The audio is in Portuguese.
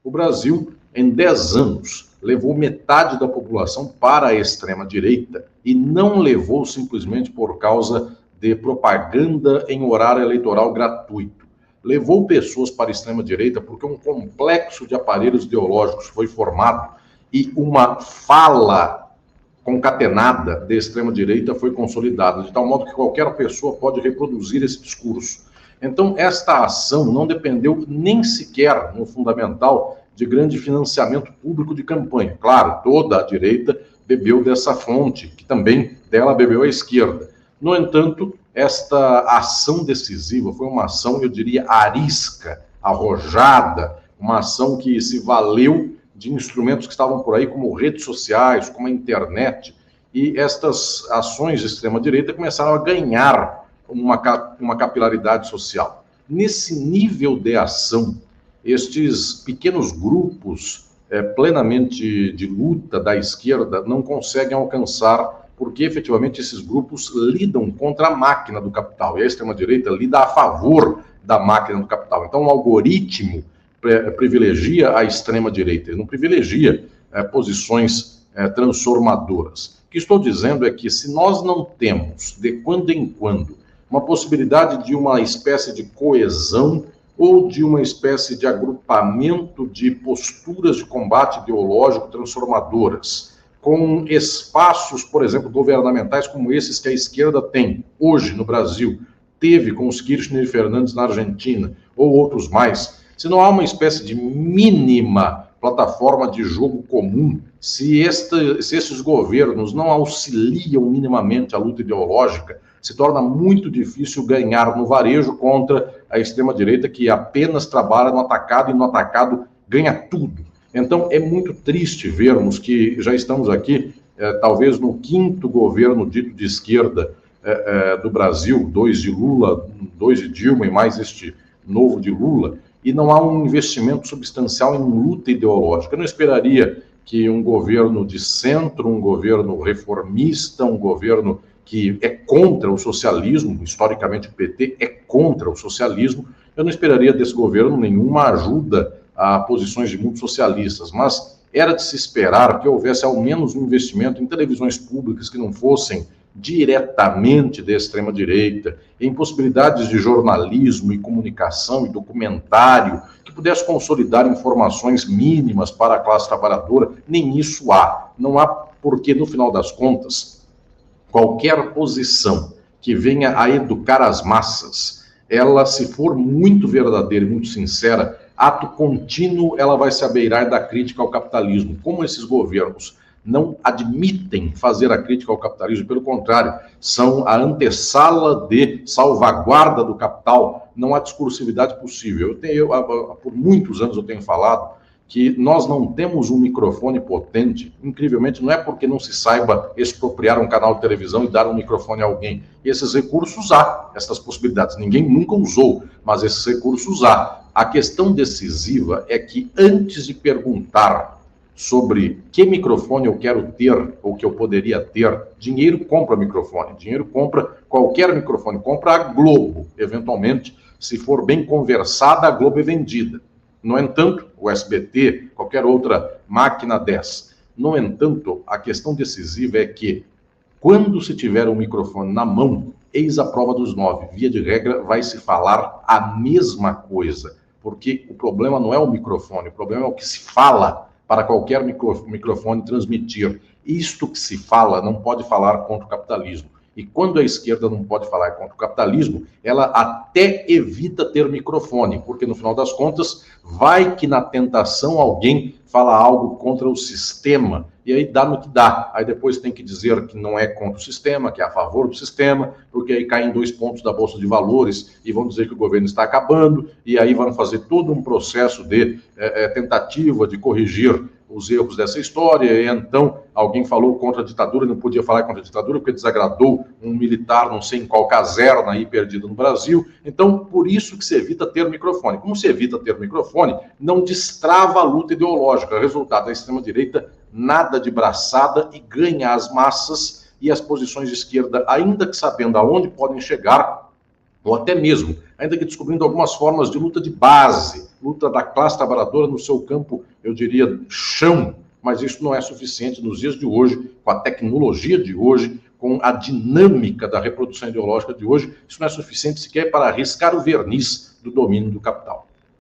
O Brasil, em 10 anos, levou metade da população para a extrema-direita e não levou simplesmente por causa de propaganda em horário eleitoral gratuito. Levou pessoas para a extrema-direita porque um complexo de aparelhos ideológicos foi formado e uma fala concatenada de extrema-direita foi consolidada, de tal modo que qualquer pessoa pode reproduzir esse discurso. Então, esta ação não dependeu nem sequer, no fundamental, de grande financiamento público de campanha. Claro, toda a direita bebeu dessa fonte, que também dela bebeu a esquerda. No entanto, esta ação decisiva foi uma ação, eu diria, arisca, arrojada, uma ação que se valeu de instrumentos que estavam por aí, como redes sociais, como a internet, e estas ações de extrema-direita começaram a ganhar uma capilaridade social. Nesse nível de ação, estes pequenos grupos plenamente de luta da esquerda não conseguem alcançar, porque efetivamente esses grupos lidam contra a máquina do capital, e a extrema-direita lida a favor da máquina do capital. Então, o algoritmo privilegia a extrema-direita, ele não privilegia posições transformadoras. O que estou dizendo é que se nós não temos, de quando em quando, uma possibilidade de uma espécie de coesão ou de uma espécie de agrupamento de posturas de combate ideológico transformadoras, com espaços, por exemplo, governamentais como esses que a esquerda tem hoje no Brasil, teve com os Kirchner e Fernandes na Argentina, ou outros mais, se não há uma espécie de mínima plataforma de jogo comum, se esses governos não auxiliam minimamente a luta ideológica, se torna muito difícil ganhar no varejo contra a extrema-direita, que apenas trabalha no atacado e no atacado ganha tudo. Então, é muito triste vermos que já estamos aqui, talvez no 5º governo dito de esquerda do Brasil, 2 de Lula, 2 de Dilma e mais este novo de Lula, e não há um investimento substancial em luta ideológica. Eu não esperaria que um governo de centro, um governo reformista, um governo que é contra o socialismo, historicamente o PT é contra o socialismo, eu não esperaria desse governo nenhuma ajuda a posições de muitos socialistas, mas era de se esperar que houvesse ao menos um investimento em televisões públicas que não fossem diretamente da extrema-direita, em possibilidades de jornalismo e comunicação e documentário que pudesse consolidar informações mínimas para a classe trabalhadora. Nem isso há. Não há porque, no final das contas, qualquer posição que venha a educar as massas, ela, se for muito verdadeira e muito sincera, ato contínuo, ela vai se abeirar da crítica ao capitalismo. Como esses governos não admitem fazer a crítica ao capitalismo, pelo contrário, são a antessala de salvaguarda do capital, não há discursividade possível. Por muitos anos eu tenho falado que nós não temos um microfone potente, incrivelmente, não é porque não se saiba expropriar um canal de televisão e dar um microfone a alguém. Esses recursos há, essas possibilidades, ninguém nunca usou, mas esses recursos há. A questão decisiva é que antes de perguntar sobre que microfone eu quero ter ou que eu poderia ter, dinheiro compra microfone, dinheiro compra qualquer microfone, compra a Globo, eventualmente, se for bem conversada, a Globo é vendida. No entanto, o SBT, qualquer outra máquina dessa. No entanto, a questão decisiva é que, quando se tiver um microfone na mão, eis a prova dos 9. Via de regra, vai se falar a mesma coisa, porque o problema não é o microfone, o problema é o que se fala para qualquer microfone transmitir. Isto que se fala não pode falar contra o capitalismo. E quando a esquerda não pode falar contra o capitalismo, ela até evita ter microfone, porque no final das contas, vai que na tentação alguém fala algo contra o sistema, e aí dá no que dá. Aí depois tem que dizer que não é contra o sistema, que é a favor do sistema, porque aí caem 2 pontos da Bolsa de Valores e vão dizer que o governo está acabando, e aí vão fazer todo um processo de tentativa de corrigir os erros dessa história, e então alguém falou contra a ditadura, não podia falar contra a ditadura porque desagradou um militar, não sei em qual caserna aí perdido no Brasil. Então, por isso que se evita ter microfone. Como se evita ter microfone, não destrava a luta ideológica. Resultado, a extrema-direita nada de braçada e ganha as massas e as posições de esquerda, ainda que sabendo aonde podem chegar, ou até mesmo, ainda que descobrindo algumas formas de luta de base, luta da classe trabalhadora no seu campo, eu diria, chão, mas isso não é suficiente nos dias de hoje, com a tecnologia de hoje, com a dinâmica da reprodução ideológica de hoje, isso não é suficiente sequer para arriscar o verniz do domínio do capital.